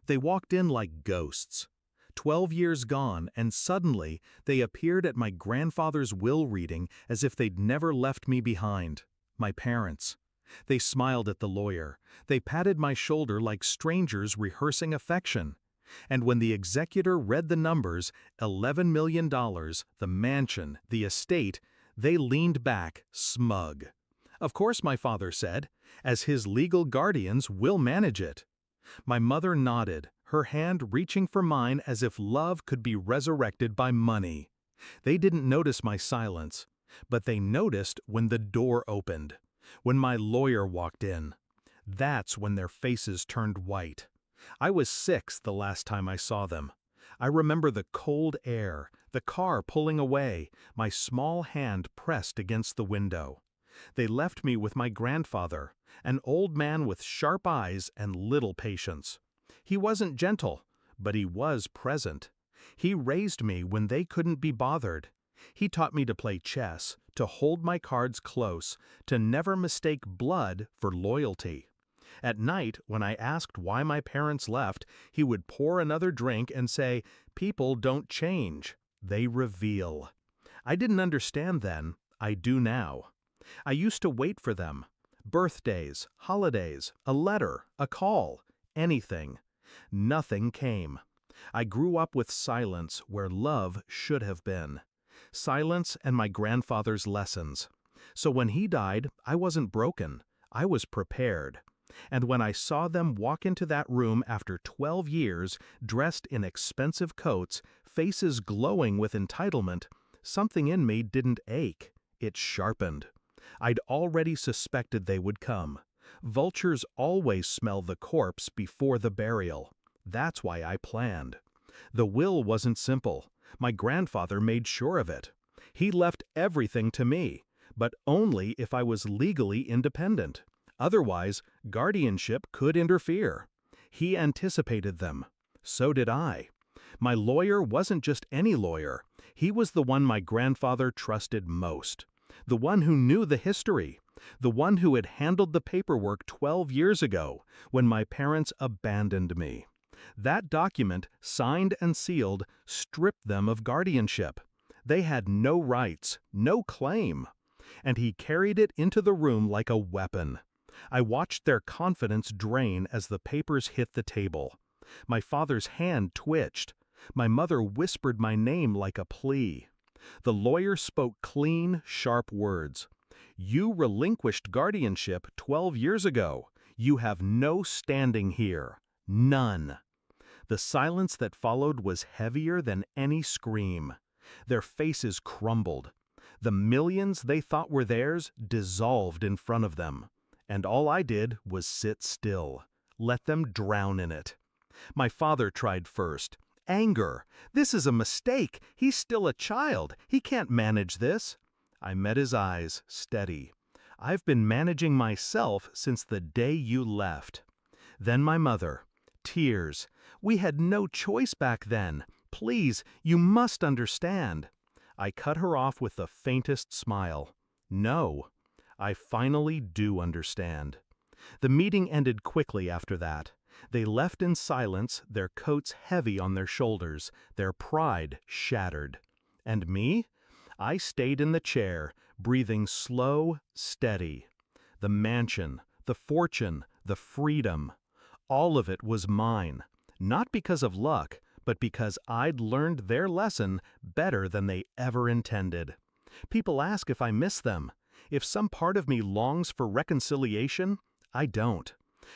They walked in like ghosts. 12 years gone, and suddenly they appeared at my grandfather's will reading as if they'd never left me behind. My parents. They smiled at the lawyer. They patted my shoulder like strangers rehearsing affection. And when the executor read the numbers, $11 million, the mansion, the estate, they leaned back, smug. Of course, my father said, as his legal guardians, we'll manage it. My mother nodded, her hand reaching for mine as if love could be resurrected by money. They didn't notice my silence, but they noticed when the door opened, when my lawyer walked in. That's when their faces turned white. I was 6 the last time I saw them. I remember the cold air, the car pulling away, my small hand pressed against the window. They left me with my grandfather, an old man with sharp eyes and little patience. He wasn't gentle, but he was present. He raised me when they couldn't be bothered. He taught me to play chess, to hold my cards close, to never mistake blood for loyalty. At night, when I asked why my parents left, he would pour another drink and say, "People don't change, they reveal." I didn't understand then, I do now. I used to wait for them. Birthdays, holidays, a letter, a call, anything. Nothing came. I grew up with silence where love should have been. Silence and my grandfather's lessons. So when he died, I wasn't broken. I was prepared. And when I saw them walk into that room after 12 years, dressed in expensive coats, faces glowing with entitlement, something in me didn't ache. It sharpened. I'd already suspected they would come. Vultures always smell the corpse before the burial. That's why I planned. The will wasn't simple. My grandfather made sure of it. He left everything to me, but only if I was legally independent. Otherwise, guardianship could interfere. He anticipated them. So did I. My lawyer wasn't just any lawyer. He was the one my grandfather trusted most. The one who knew the history. The one who had handled the paperwork 12 years ago, when my parents abandoned me. That document, signed and sealed, stripped them of guardianship. They had no rights, no claim. And he carried it into the room like a weapon. I watched their confidence drain as the papers hit the table. My father's hand twitched. My mother whispered my name like a plea. The lawyer spoke clean, sharp words. "You relinquished guardianship 12 years ago. You have no standing here. None." The silence that followed was heavier than any scream. Their faces crumbled. The millions they thought were theirs dissolved in front of them. And all I did was sit still, let them drown in it. My father tried first. Anger. "This is a mistake. He's still a child. He can't manage this." I met his eyes, steady. "I've been managing myself since the day you left." Then my mother. Tears. "We had no choice back then. Please, you must understand." I cut her off with the faintest smile. "No, I finally do understand." The meeting ended quickly after that. They left in silence, their coats heavy on their shoulders, their pride shattered. And me? I stayed in the chair, breathing slow, steady. The mansion, the fortune, the freedom. All of it was mine, not because of luck, but because I'd learned their lesson better than they ever intended. People ask if I miss them. If some part of me longs for reconciliation, I don't.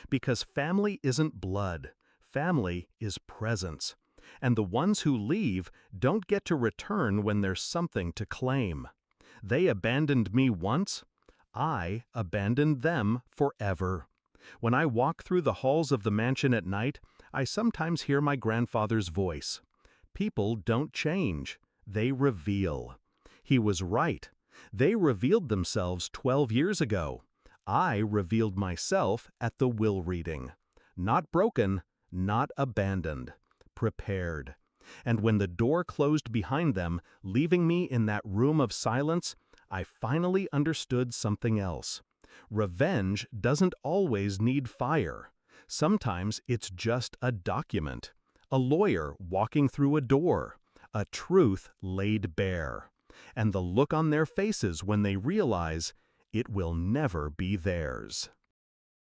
Because family isn't blood. Family is presence. And the ones who leave don't get to return when there's something to claim. They abandoned me once. I abandoned them forever. When I walk through the halls of the mansion at night, I sometimes hear my grandfather's voice. People don't change. They reveal. He was right. They revealed themselves 12 years ago. I revealed myself at the will reading. Not broken, not abandoned. Prepared. And when the door closed behind them, leaving me in that room of silence, I finally understood something else. Revenge doesn't always need fire. Sometimes it's just a document, a lawyer walking through a door, a truth laid bare, and the look on their faces when they realize it will never be theirs.